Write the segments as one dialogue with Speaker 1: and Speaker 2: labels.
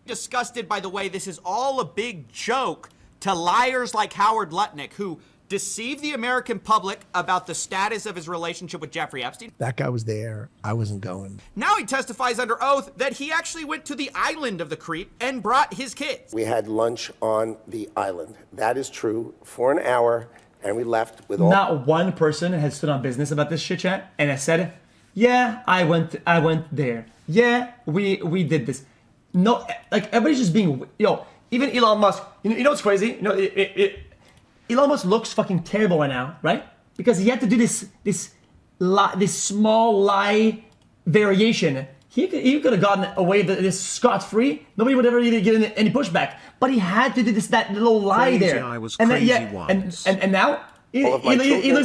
Speaker 1: disgusted by the way this is all a big joke to liars like Howard Lutnick, who deceived the American public about the status of his relationship with Jeffrey Epstein.
Speaker 2: That guy was there. I wasn't going.
Speaker 1: Now he testifies under oath that he actually went to the island of the creep and brought his kids.
Speaker 3: We had lunch on the island. That is true, for an hour, and we left with all...
Speaker 4: Not one person has stood on business about this shit, chat, and has said, yeah, I went there. Yeah, we did this. No, like, everybody's just being, even Elon Musk, you know what's crazy? Elon Musk looks fucking terrible right now, right? Because he had to do this small lie variation. He could have gotten away with this scot-free. Nobody would ever even get any pushback. But he had to do that little lie
Speaker 5: crazy,
Speaker 4: there.
Speaker 5: I was
Speaker 4: and
Speaker 5: crazy
Speaker 4: once. And now he looks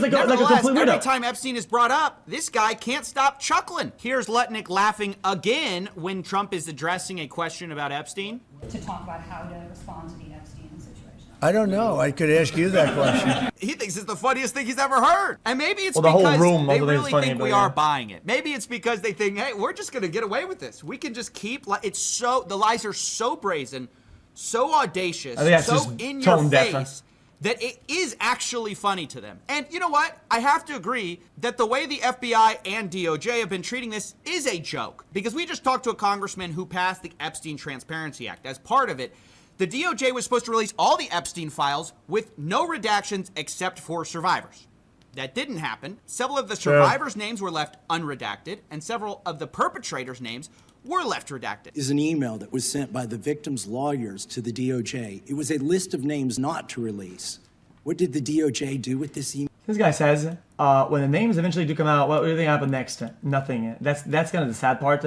Speaker 4: like a complete weirdo.
Speaker 1: Every time Epstein is brought up, this guy can't stop chuckling. Here's Lutnick laughing again when Trump is addressing a question about Epstein.
Speaker 6: To talk about how to respond to the Epstein situation.
Speaker 7: I don't know. I could ask you that question.
Speaker 1: He thinks it's the funniest thing he's ever heard. And maybe it's
Speaker 4: the whole
Speaker 1: because
Speaker 4: room
Speaker 1: they
Speaker 4: also
Speaker 1: really
Speaker 4: funny,
Speaker 1: think we
Speaker 4: yeah.
Speaker 1: are buying it. Maybe it's because they think, hey, we're just going to get away with this. We can just keep, the lies are so brazen, so audacious, so in your face, that it is actually funny to them. And you know what? I have to agree that the way the FBI and DOJ have been treating this is a joke. Because we just talked to a congressman who passed the Epstein Transparency Act. As part of it, the DOJ was supposed to release all the Epstein files with no redactions except for survivors. That didn't happen. Several of the survivors' names were left unredacted, and several of the perpetrators' names were left redacted.
Speaker 8: Is an email that was sent by the victim's lawyers to the DOJ. It was a list of names not to release. What did the DOJ do with this email?
Speaker 4: This guy says, when the names eventually do come out, what do you think happened next? Nothing. That's kind of the sad part.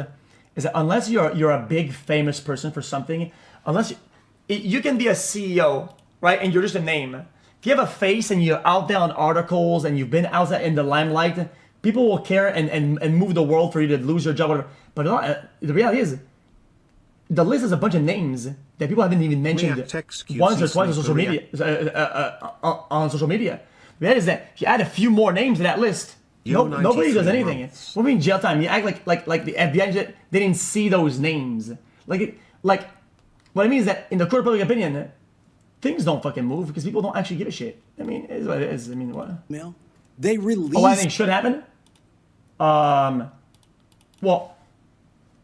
Speaker 4: Is that unless you're a big famous person for something, unless you can be a CEO, right, and you're just a name. If you have a face and you're out there on articles and you've been out there in the limelight, people will care and move the world for you to lose your job, whatever. But the reality is, the list is a bunch of names that people haven't even mentioned once or twice on social media. On social media, the reality is that if you add a few more names to that list, nobody does anything. What do you mean jail time? You act like the FBI they didn't see those names. What I mean is that in the court of public opinion, things don't fucking move because people don't actually give a shit. I mean, it is what it is. I mean, what?
Speaker 8: Email? They released...
Speaker 4: Oh, I think should happen? Well,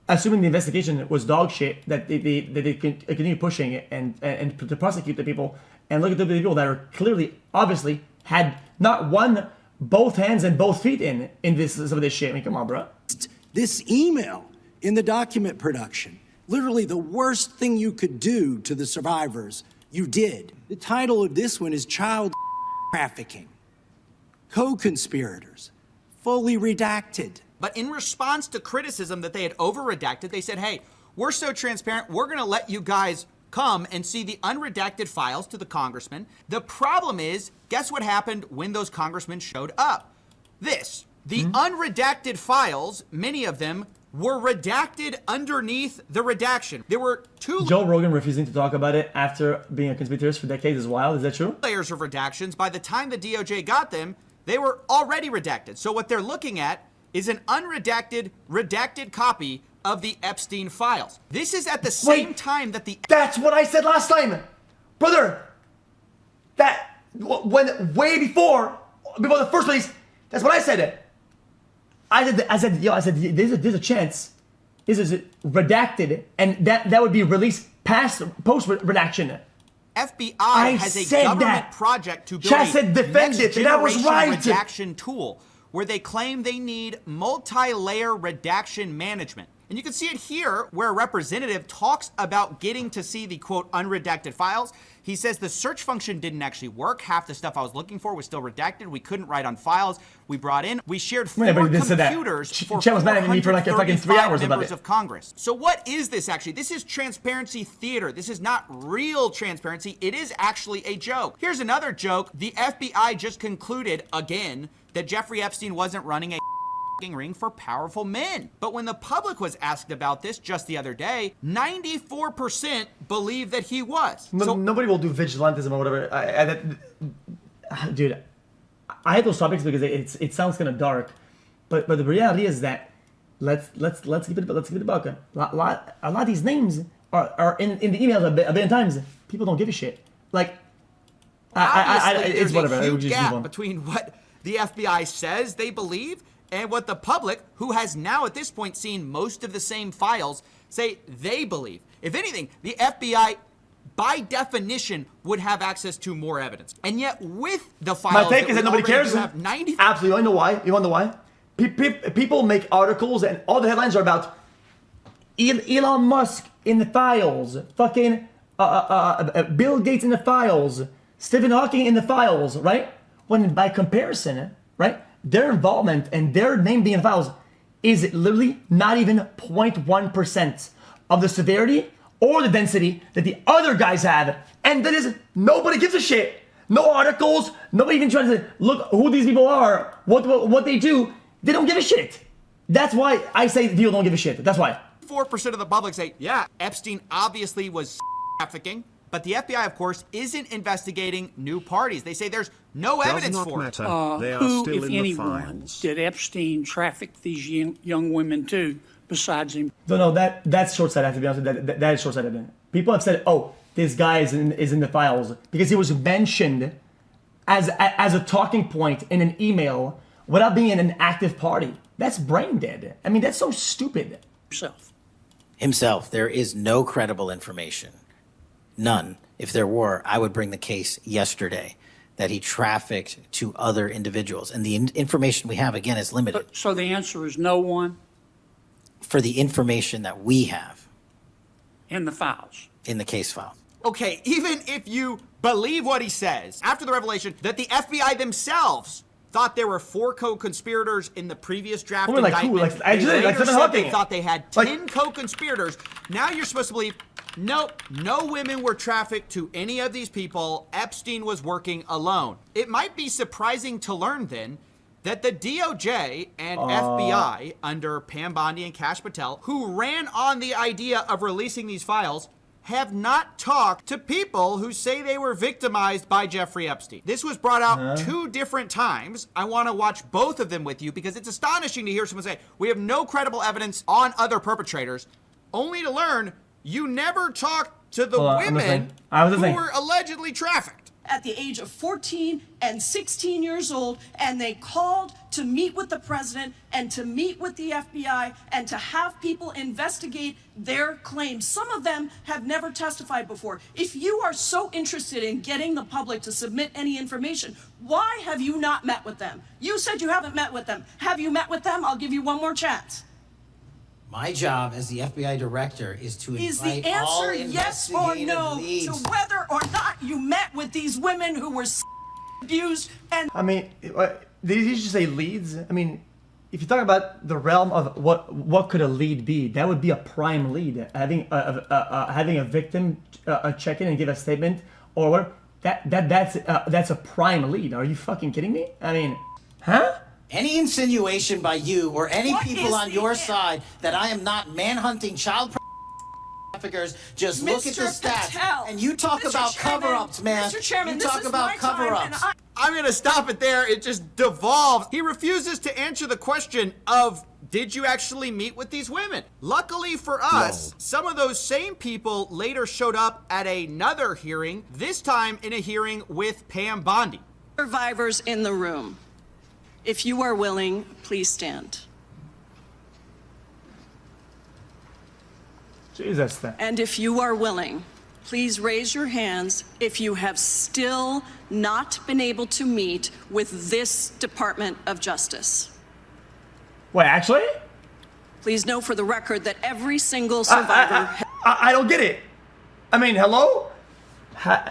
Speaker 4: assuming the investigation was dog shit, that they continue pushing it and to prosecute the people and look at the people that are clearly, obviously, had not one, both hands and both feet in this some of this shit. I mean, come on, bro.
Speaker 8: This email in the document production, literally the worst thing you could do to the survivors, you did. The title of this one is Child Trafficking. Co-conspirators, fully redacted.
Speaker 1: But in response to criticism that they had over-redacted, they said, hey, we're so transparent, we're going to let you guys come and see the unredacted files to the congressman. The problem is, guess what happened when those congressmen showed up? The unredacted files, many of them, were redacted underneath the redaction. There were two...
Speaker 4: Joe Rogan refusing to talk about it after being a conspiratorist for decades is wild. Is that true?
Speaker 1: ...layers of redactions. By the time the DOJ got them, they were already redacted. So what they're looking at is an unredacted, redacted copy of the Epstein files. This is at the same time that the...
Speaker 4: That's what I said last time! Brother! That... way before the first place, that's what I said. I said, there's a chance this is redacted, and that would be released post redaction.
Speaker 1: FBI has a government project to build a next-generation redaction tool where they claim they need multi-layer redaction management. And you can see it here where a representative talks about getting to see the, quote, unredacted files. He says the search function didn't actually work. Half the stuff I was looking for was still redacted. We couldn't write on files we brought in. We shared 4 computers for 435 members of Congress. So what is this actually? This is transparency theater. This is not real transparency. It is actually a joke. Here's another joke. The FBI just concluded, again, that Jeffrey Epstein wasn't running a ring for powerful men. But when the public was asked about this just the other day, 94% believe that he was.
Speaker 4: Nobody will do vigilantism or whatever. Dude, I hate those topics because it sounds kind of dark. But the reality is that let's keep it a lot of these names are in the emails a billion times. People don't give a shit. Like,
Speaker 1: Obviously,
Speaker 4: it's whatever.
Speaker 1: There's a huge
Speaker 4: Just move
Speaker 1: gap
Speaker 4: on.
Speaker 1: between what the FBI says they believe and what the public, who has now at this point seen most of the same files, say they believe. If anything, the FBI, by definition, would have access to more evidence. And yet, with the files,
Speaker 4: My take is that nobody cares.
Speaker 1: Have 90.
Speaker 4: Absolutely. You want to know why? You want to know why? People make articles and all the headlines are about Elon Musk in the files, fucking Bill Gates in the files, Stephen Hawking in the files, right? When by comparison, right, their involvement and their name being in the files is literally not even 0.1% of the severity or the density that the other guys have. And that is, nobody gives a shit. No articles, nobody even trying to look who these people are, what they do. They don't give a shit. That's why I say people don't give a shit. That's why.
Speaker 1: 4% of the public say, yeah, Epstein obviously was trafficking, but the FBI, of course, isn't investigating new parties. They say there's no evidence for it.
Speaker 5: They are
Speaker 9: Who,
Speaker 5: still
Speaker 9: if
Speaker 5: in
Speaker 9: anyone,
Speaker 5: the files.
Speaker 9: did Epstein traffic these young women to, besides him?
Speaker 4: No, that's short-sighted. To be honest, that is short-sighted. People have said, "Oh, this guy is in the files," because he was mentioned as a talking point in an email without being in an active party. That's brain dead. I mean, that's so stupid.
Speaker 10: Himself. There is no credible information. None. If there were, I would bring the case yesterday that he trafficked to other individuals. And the information we have, again, is limited.
Speaker 9: So the answer is no one
Speaker 10: For the information that we have
Speaker 9: in the files.
Speaker 10: in the case file.
Speaker 1: Okay, even if you believe what he says, after the revelation that the FBI themselves thought there were 4 co-conspirators in the previous draft indictment, they thought they had 10 co-conspirators. Now you're supposed to believe, nope, no women were trafficked to any of these people. Epstein was working alone. It might be surprising to learn then that the DOJ and FBI under Pam Bondi and Kash Patel, who ran on the idea of releasing these files, have not talked to people who say they were victimized by Jeffrey Epstein. This was brought out 2 different times. I want to watch both of them with you because it's astonishing to hear someone say, we have no credible evidence on other perpetrators, only to learn you never talked to the women who were allegedly trafficked.
Speaker 11: At the age of 14 and 16 years old, and they called to meet with the president and to meet with the FBI and to have people investigate their claims. Some of them have never testified before. If you are so interested in getting the public to submit any information, why have you not met with them? You said you haven't met with them. Have you met with them? I'll give you one more chance.
Speaker 10: My job as the FBI director is to invite
Speaker 11: Is the
Speaker 10: all
Speaker 11: answer yes or no
Speaker 10: leads.
Speaker 11: to whether or not you met with these women who were abused and...
Speaker 4: I mean, did you just say leads? I mean, if you talk about the realm of what could a lead be, that would be a prime lead. Having a victim check in and give a statement or what? That's a prime lead. Are you fucking kidding me? I mean, huh?
Speaker 10: Any insinuation by you or any people on your side that I am not manhunting child traffickers, just look at the stats. And you talk about cover-ups, man.
Speaker 11: Mr. Chairman,
Speaker 10: you talk about cover-ups.
Speaker 1: I'm going to stop it there. It just devolves. He refuses to answer the question of, did you actually meet with these women? Luckily for us, some of those same people later showed up at another hearing, this time in a hearing with Pam Bondi.
Speaker 11: Survivors in the room. If you are willing, please stand.
Speaker 4: Jesus.
Speaker 11: And if you are willing, please raise your hands if you have still not been able to meet with this Department of Justice.
Speaker 4: Wait, actually?
Speaker 11: Please know for the record that every single survivor...
Speaker 4: I don't get it. I mean, hello?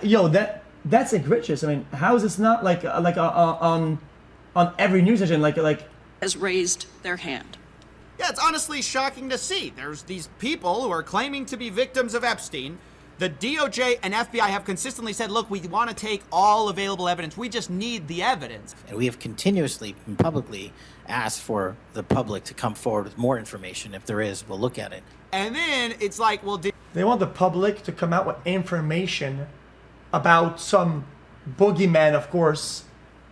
Speaker 4: Yo, that's egregious. I mean, how is this not like on every news station, like
Speaker 11: has raised their hand.
Speaker 1: Yeah, it's honestly shocking to see. There's these people who are claiming to be victims of Epstein. The DOJ and FBI have consistently said, look, we want to take all available evidence. We just need the evidence.
Speaker 10: And we have continuously and publicly asked for the public to come forward with more information. If there is, we'll look at it.
Speaker 1: And then it's like, well,
Speaker 4: they want the public to come out with information about some boogeyman, of course,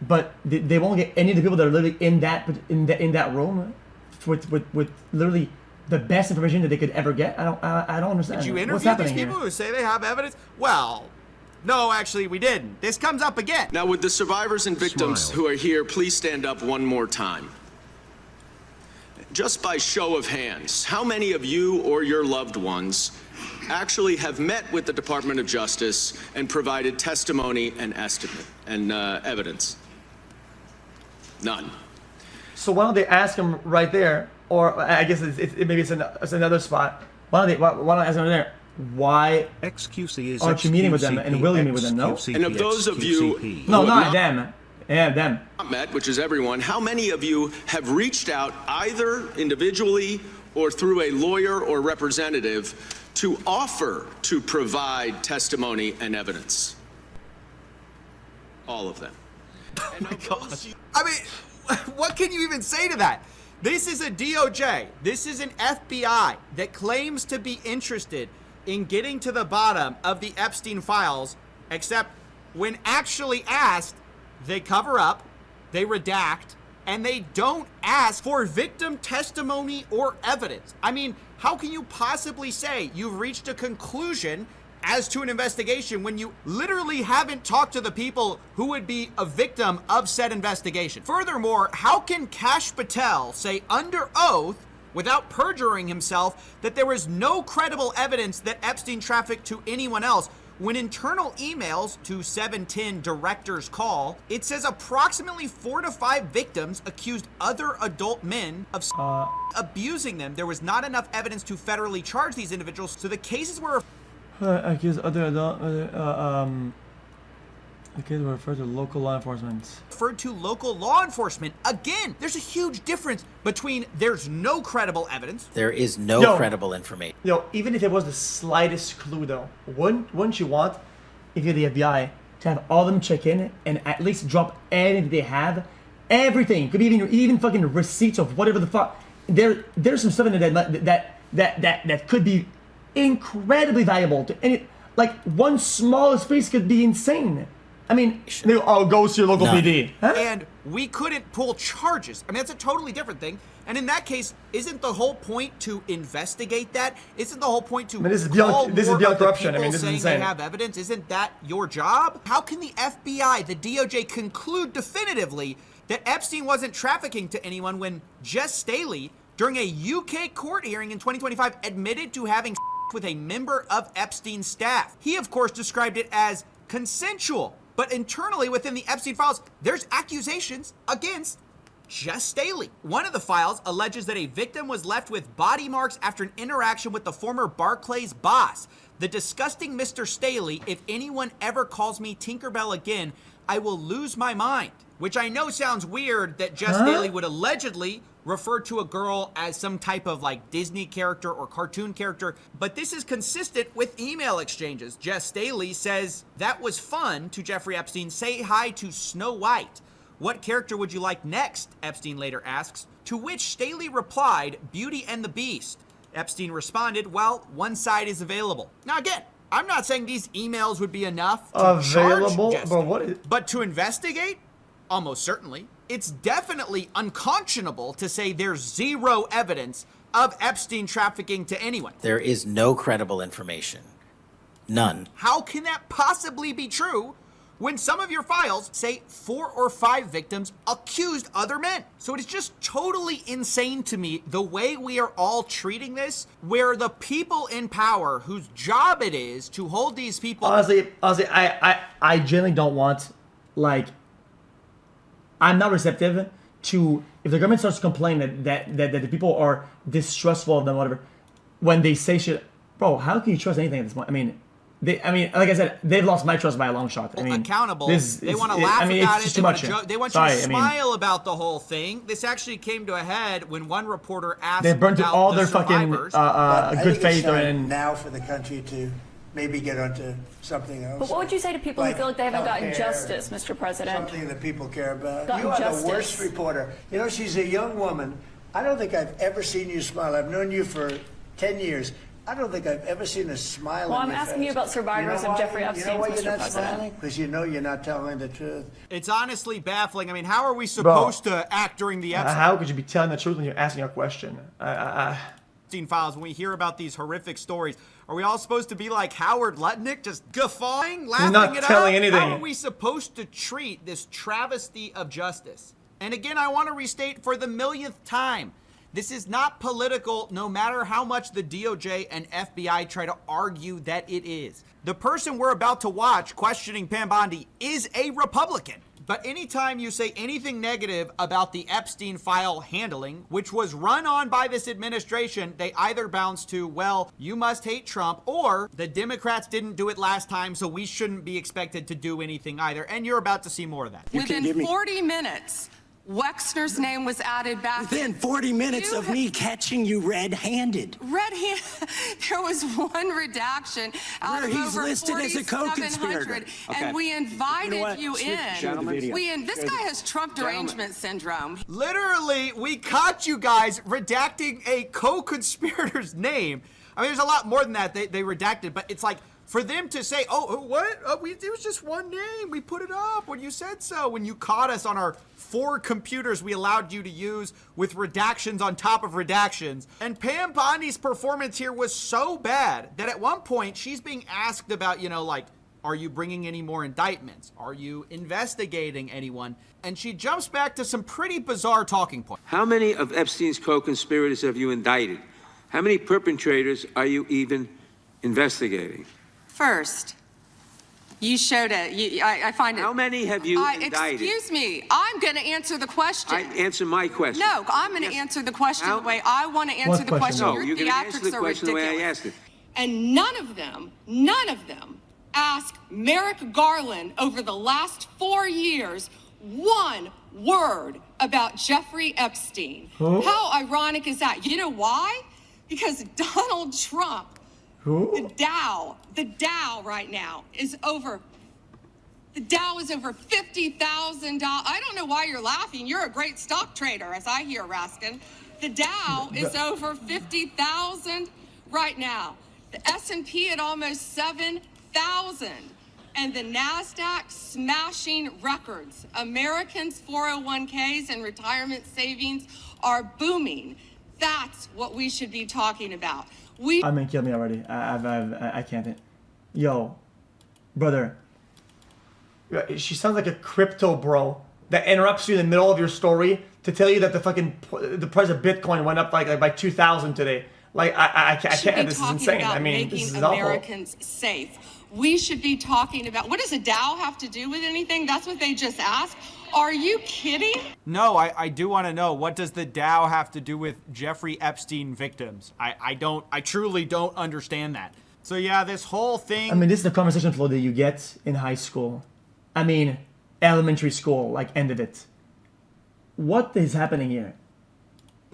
Speaker 4: but they won't get any of the people that are literally in that room with literally the best information that they could ever get? I don't understand.
Speaker 1: Did you
Speaker 4: What's
Speaker 1: interview
Speaker 4: happening
Speaker 1: these people
Speaker 4: here?
Speaker 1: who say they have evidence? Well, no, actually, we didn't. This comes up again.
Speaker 5: Now, would the survivors and victims who are here please stand up one more time? Just by show of hands, how many of you or your loved ones actually have met with the Department of Justice and provided testimony and estimate and evidence? None.
Speaker 4: So why don't they ask him right there, or I guess maybe it's another spot. Why don't I ask him right there? Why
Speaker 12: xQc is
Speaker 4: aren't you meeting with them and will you meet with them? No.
Speaker 5: And of those of you
Speaker 4: No, not them. Yeah, them.
Speaker 5: Met, which is everyone, how many of you have reached out either individually or through a lawyer or representative to offer to provide testimony and evidence? All of them.
Speaker 1: Oh my gosh. I mean, what can you even say to that? This is a DOJ. This is an FBI that claims to be interested in getting to the bottom of the Epstein files, except when actually asked, they cover up, they redact, and they don't ask for victim testimony or evidence. I mean, how can you possibly say you've reached a conclusion as to an investigation when you literally haven't talked to the people who would be a victim of said investigation? Furthermore, how can Kash Patel say under oath, without perjuring himself, that there was no credible evidence that Epstein trafficked to anyone else, when internal emails to 710 Director's Call, it says approximately 4 to 5 victims accused other adult men of abusing them. There was not enough evidence to federally charge these individuals, so the cases were
Speaker 4: Accused other adult the kids were referred to local law enforcement.
Speaker 1: referred to local law enforcement. Again, there's a huge difference between there's no credible evidence.
Speaker 10: There is no credible information.
Speaker 4: Even if it was the slightest clue, though, wouldn't you want, if you're the FBI, to have all of them check in and at least drop anything they have? Everything. Could be even fucking receipts of whatever the fuck. There's some stuff in there that could be incredibly valuable to any. Like, one smallest piece could be insane. I mean, go to your local PD. Huh?
Speaker 1: And we couldn't pull charges. I mean, that's a totally different thing. And in that case, isn't the whole point to investigate that? Isn't the whole point to
Speaker 4: this is beyond corruption. I mean, this is
Speaker 1: saying
Speaker 4: insane.
Speaker 1: They have evidence? Isn't that your job? How can the FBI, the DOJ, conclude definitively that Epstein wasn't trafficking to anyone when Jess Staley, during a UK court hearing in 2025, admitted to having with a member of Epstein's staff? He, of course, described it as consensual. But internally within the Epstein files, there's accusations against Jess Staley. One of the files alleges that a victim was left with body marks after an interaction with the former Barclays boss. The disgusting Mr. Staley, if anyone ever calls me Tinkerbell again, I will lose my mind. Which I know sounds weird that Jess Staley would allegedly refer to a girl as some type of like Disney character or cartoon character, but this is consistent with email exchanges. Jess Staley says, "That was fun," to Jeffrey Epstein. "Say hi to Snow White. What character would you like next?" Epstein later asks, to which Staley replied, "Beauty and the Beast." Epstein responded, "Well, one side is available." Now again, I'm not saying these emails would be enough to charge Jess Staley, but to investigate? Almost certainly. It's definitely unconscionable to say there's zero evidence of Epstein trafficking to anyone.
Speaker 10: There is no credible information. None.
Speaker 1: How can that possibly be true when some of your files say 4 or 5 victims accused other men? So it's just totally insane to me the way we are all treating this, where the people in power whose job it is to hold these people...
Speaker 4: Honestly, I genuinely don't want, like... I'm not receptive to, if the government starts to complain that the people are distrustful of them, whatever, when they say shit, bro, how can you trust anything at this point? I mean, like I said, they've lost my trust by a long shot. I mean,
Speaker 1: accountable. They want to laugh about it. They want to joke. They want you to smile about the whole thing. This actually came to a head when one reporter asked
Speaker 4: they burned
Speaker 1: about
Speaker 4: all
Speaker 1: the
Speaker 4: their
Speaker 1: survivors.
Speaker 4: fucking good faith and
Speaker 7: now for the country to maybe get onto something else.
Speaker 6: But what would you say to people who feel like they haven't gotten justice, Mr. President?
Speaker 7: Something that people care about.
Speaker 6: Gotten
Speaker 7: You are
Speaker 6: justice.
Speaker 7: the worst reporter. You know, she's a young woman. I don't think I've ever seen you smile. I've known you for 10 years. I don't think I've ever seen a smile on your face.
Speaker 6: Well, I'm asking you about survivors of Jeffrey Epstein,
Speaker 7: Mr.
Speaker 6: Mr.
Speaker 7: President.
Speaker 6: President.
Speaker 7: Because you know you're not telling the truth.
Speaker 1: It's honestly baffling. I mean, how are we supposed to act during the Epstein?
Speaker 4: how could you be telling the truth when you're asking a question?
Speaker 1: Epstein files, when we hear about these horrific stories, are we all supposed to be like Howard Lutnick, just guffawing, laughing
Speaker 4: not
Speaker 1: it
Speaker 4: telling
Speaker 1: up?
Speaker 4: anything.
Speaker 1: How are we supposed to treat this travesty of justice? And again, I want to restate for the millionth time, this is not political, no matter how much the DOJ and FBI try to argue that it is. The person we're about to watch questioning Pam Bondi is a Republican. But anytime you say anything negative about the Epstein file handling, which was run on by this administration, they either bounce to, well, you must hate Trump, or the Democrats didn't do it last time, so we shouldn't be expected to do anything either. And you're about to see more of that.
Speaker 12: Within 40 minutes, Wexner's name was added back.
Speaker 8: Within 40 minutes of me catching you red-handed.
Speaker 12: There was one redaction out
Speaker 8: Where
Speaker 12: of
Speaker 8: he's
Speaker 12: over
Speaker 8: listed as a
Speaker 12: 4,700,
Speaker 8: co-conspirator.
Speaker 12: and we invited you in. This guy has Trump
Speaker 8: Gentlemen.
Speaker 12: derangement syndrome.
Speaker 1: Literally, we caught you guys redacting a co-conspirator's name. I mean, there's a lot more than that they redacted, but it's like, for them to say, oh, what? It was just one name. We put it up when you said so. When you caught us on our 4 computers we allowed you to use with redactions on top of redactions. And Pam Bondi's performance here was so bad that at one point she's being asked about, like, are you bringing any more indictments? Are you investigating anyone? And she jumps back to some pretty bizarre talking points.
Speaker 13: How many of Epstein's co-conspirators have you indicted? How many perpetrators are you even investigating?
Speaker 12: First, you showed it. I find it.
Speaker 13: How many have you indicted?
Speaker 12: Excuse me. I'm going to answer the question.
Speaker 13: Answer my question.
Speaker 12: No, I'm going to answer the question the way I want to answer the question.
Speaker 13: No,
Speaker 12: Your
Speaker 13: you're going to answer the
Speaker 12: theatrics are
Speaker 13: question the way I
Speaker 12: ridiculous.
Speaker 13: asked it.
Speaker 11: And none of them asked Merrick Garland over the last 4 years one word about Jeffrey Epstein. How ironic is that? You know why? Because Donald Trump, the Dow right now is over. The Dow is over $50,000. I don't know why you're laughing. You're a great stock trader, as I hear, Raskin. The Dow is over 50,000 right now. The S&P at almost 7,000. And the NASDAQ smashing records. Americans' 401ks and retirement savings are booming. That's what we should be talking about.
Speaker 4: I mean, kill me already. I can't. Yo, brother. She sounds like a crypto bro that interrupts you in the middle of your story to tell you that the price of Bitcoin went up like by 2,000 today. Like I can't. This is insane. I mean, this is
Speaker 11: Americans
Speaker 4: awful.
Speaker 11: safe. We should be talking about, what does a Dow have to do with anything? That's what they just asked. Are you kidding?
Speaker 1: No, I do want to know, what does the Dow have to do with Jeffrey Epstein victims? I truly don't understand that. So yeah, this whole thing.
Speaker 4: I mean, this is the conversation flow that you get in high school. I mean, elementary school, like ended it. What is happening here?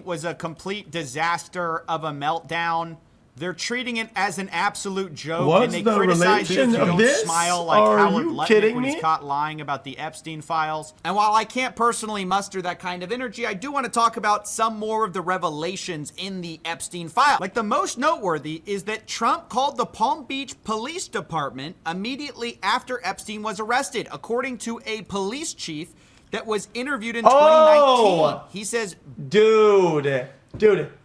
Speaker 1: Was a complete disaster of a meltdown. They're treating it as an absolute joke.
Speaker 4: What's
Speaker 1: and they
Speaker 4: the
Speaker 1: criticize you if you
Speaker 4: relation of
Speaker 1: don't
Speaker 4: this?
Speaker 1: smile like
Speaker 4: Are
Speaker 1: Howard
Speaker 4: you
Speaker 1: Lutnick
Speaker 4: kidding
Speaker 1: when he's
Speaker 4: me?
Speaker 1: caught lying about the Epstein files. And while I can't personally muster that kind of energy, I do want to talk about some more of the revelations in the Epstein file. Like, the most noteworthy is that Trump called the Palm Beach Police Department immediately after Epstein was arrested, according to a police chief that was interviewed in 2019. He says,
Speaker 4: dude,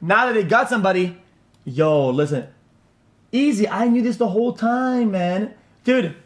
Speaker 4: now that they got somebody, yo, listen. Easy, I knew this the whole time, man. Dude,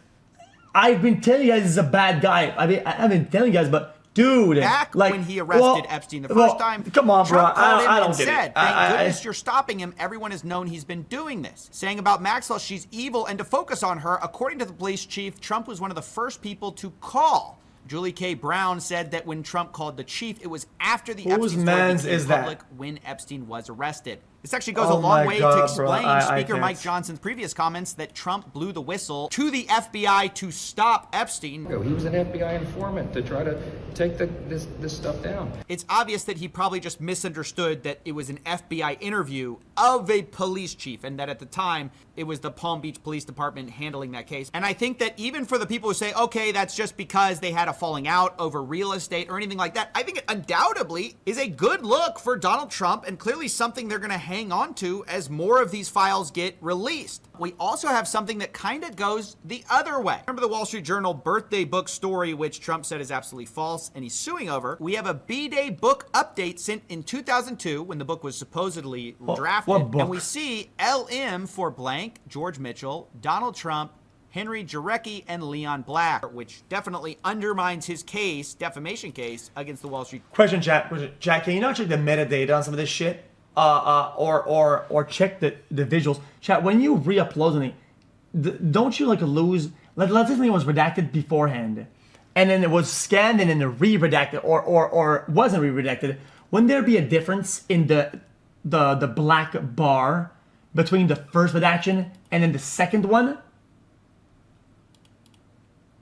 Speaker 4: I've been telling you guys he's a bad guy. I mean, I've been telling you guys, but dude.
Speaker 1: Back
Speaker 4: like,
Speaker 1: when he arrested Epstein the first time,
Speaker 4: come on, bro.
Speaker 1: Trump called him
Speaker 4: I don't
Speaker 1: and
Speaker 4: get
Speaker 1: said,
Speaker 4: it.
Speaker 1: thank goodness you're stopping him. Everyone has known he's been doing this. Saying about Maxwell, she's evil, and to focus on her, according to the police chief, Trump was one of the first people to call. Julie K. Brown said that when Trump called the chief, it was after the Epstein story became public when Epstein was arrested. This actually goes a long way to explain Speaker Mike Johnson's previous comments that Trump blew the whistle to the FBI to stop Epstein.
Speaker 14: He was an FBI informant to try to take this stuff down.
Speaker 1: It's obvious that he probably just misunderstood that it was an FBI interview of a police chief, and that at the time it was the Palm Beach Police Department handling that case. And I think that even for the people who say, okay, that's just because they had a falling out over real estate or anything like that, I think it undoubtedly is a good look for Donald Trump and clearly something they're going to hang hang on to as more of these files get released. We also have something that kind of goes the other way. Remember the Wall Street Journal birthday book story, which Trump said is absolutely false and he's suing over? We have a B-Day book update sent in 2002 when the book was supposedly drafted.
Speaker 4: What book?
Speaker 1: And we see LM for blank, George Mitchell, Donald Trump, Henry Jarecki, and Leon Black, which definitely undermines his case, defamation case, against the Wall Street.
Speaker 4: Question, chat. Jack, can you not check the metadata on some of this shit? Or check the visuals. Chat, when you re-upload something, don't you like lose? Let's say something was redacted beforehand, and then it was scanned and then re-redacted, or wasn't re-redacted. Wouldn't there be a difference in the black bar between the first redaction and then the second one?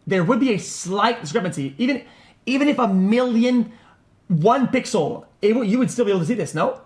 Speaker 4: There would be a slight discrepancy, even if 1,000,000 one pixel, you would still be able to see this, no?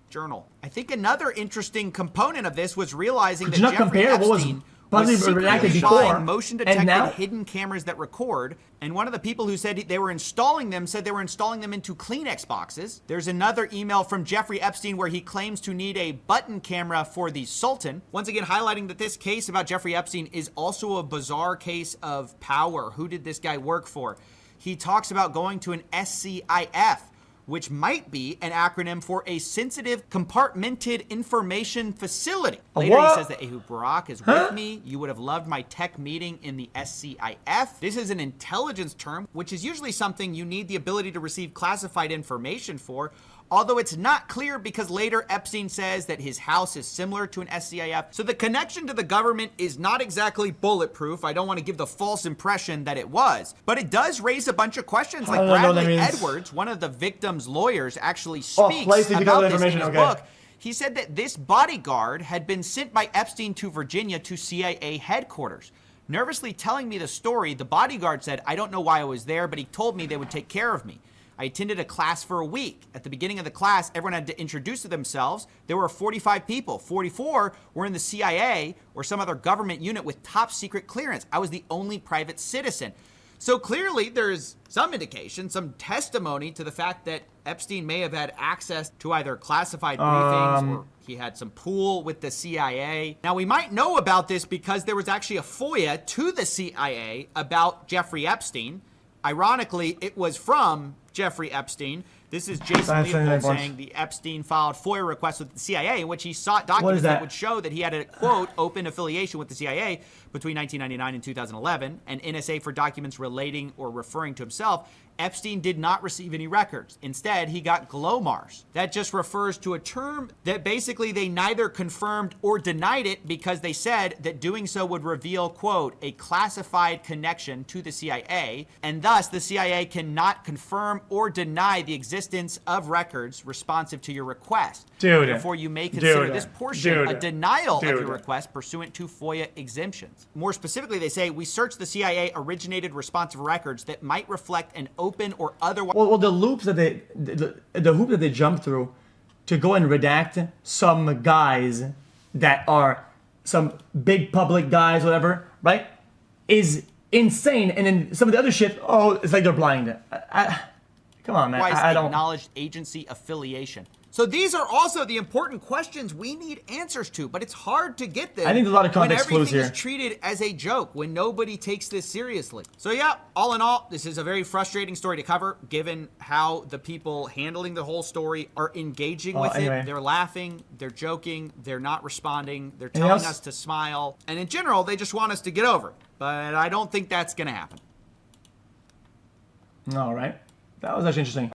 Speaker 1: Journal. I think another interesting component of this was realizing
Speaker 4: Could
Speaker 1: that
Speaker 4: you not
Speaker 1: Jeffrey
Speaker 4: compare what was
Speaker 1: Epstein
Speaker 4: probably
Speaker 1: was secretly
Speaker 4: redacted before
Speaker 1: buying motion-detected
Speaker 4: and now?
Speaker 1: hidden cameras that record, and one of the people who said they were installing them said they were installing them into Kleenex boxes. There's another email from Jeffrey Epstein where he claims to need a button camera for the Sultan. Once again, highlighting that this case about Jeffrey Epstein is also a bizarre case of power. Who did this guy work for? He talks about going to an SCIF, which might be an acronym for a sensitive compartmented information facility. Later he says that Ehud Barak is with me. You would have loved my tech meeting in the SCIF. This is an intelligence term, which is usually something you need the ability to receive classified information for, although it's not clear because later Epstein says that his house is similar to an SCIF. So the connection to the government is not exactly bulletproof. I don't want to give the false impression that it was, but it does raise a bunch of questions. Like Bradley Edwards, one of the victim's lawyers, actually speaks about this in his book. He said that this bodyguard had been sent by Epstein to Virginia to CIA headquarters. Nervously telling me the story, the bodyguard said, "I don't know why I was there, but he told me they would take care of me. I attended a class for a week. At the beginning of the class, everyone had to introduce themselves. There were 45 people. 44 were in the CIA or some other government unit with top secret clearance. I was the only private citizen." So clearly there's some indication, some testimony to the fact that Epstein may have had access to either classified briefings or he had some pool with the CIA. Now, we might know about this because there was actually a FOIA to the CIA about Jeffrey Epstein. Ironically, it was from Jeffrey Epstein. This is Jason Leopold saying the Epstein filed FOIA request with the CIA in which he sought documents that would show that he had a, quote, open affiliation with the CIA between 1999 and 2011, and NSA for documents relating or referring to himself. Epstein did not receive any records. Instead, he got GLOMARS. That just refers to a term that basically they neither confirmed or denied it because they said that doing so would reveal, quote, a classified connection to the CIA, and thus the CIA cannot confirm or deny the existence of records responsive to your request. Therefore, you may consider this portion a denial of your request pursuant to FOIA exemptions. More specifically, they say, we searched the CIA originated responsive records that might reflect an open or otherwise.
Speaker 4: Well, the loops that the hoop that they jump through to go and redact some guys that are some big public guys, whatever, right, is insane. And then some of the other shit, it's like they're blind. Come on, man. I don't.
Speaker 1: Acknowledged agency affiliation. So these are also the important questions we need answers to, but it's hard to get them.
Speaker 4: I think there's a lot of context clues here.
Speaker 1: When everything is treated as a joke, when nobody takes this seriously. So yeah, all in all, this is a very frustrating story to cover, given how the people handling the whole story are engaging with it. They're laughing, they're joking, they're not responding, they're telling us to smile, and in general, they just want us to get over it. But I don't think that's going to happen.
Speaker 4: All right. That was actually interesting.